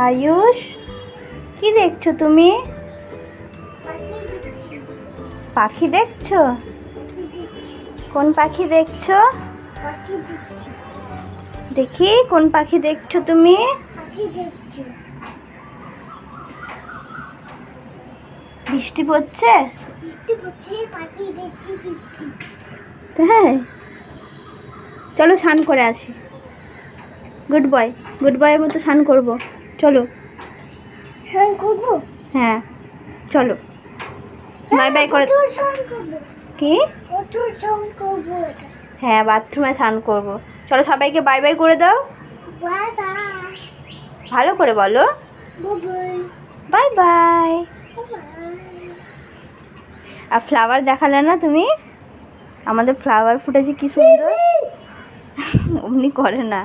আয়ুষ, কি দেখছো তুমি? পাখি দেখছো? কোন পাখি দেখছো? দেখি কোন পাখি দেখছো তুমি? বৃষ্টি পড়ছে? হ্যাঁ, চলো স্নান করে আসি। গুড বয়ের মতো স্নান করবো। চলো। হ্যাঁ চলো, বাই বাই করে। কি? হ্যাঁ, বাথরুমে স্নান করবো। চলো, সবাইকে বাই বাই করে দাও। ভালো করে বলো। Bye bye. আর ফ্লাওয়ার দেখালে না তুমি? আমাদের ফ্লাওয়ার ফুটেছে কি সুন্দর। অমনি করে না।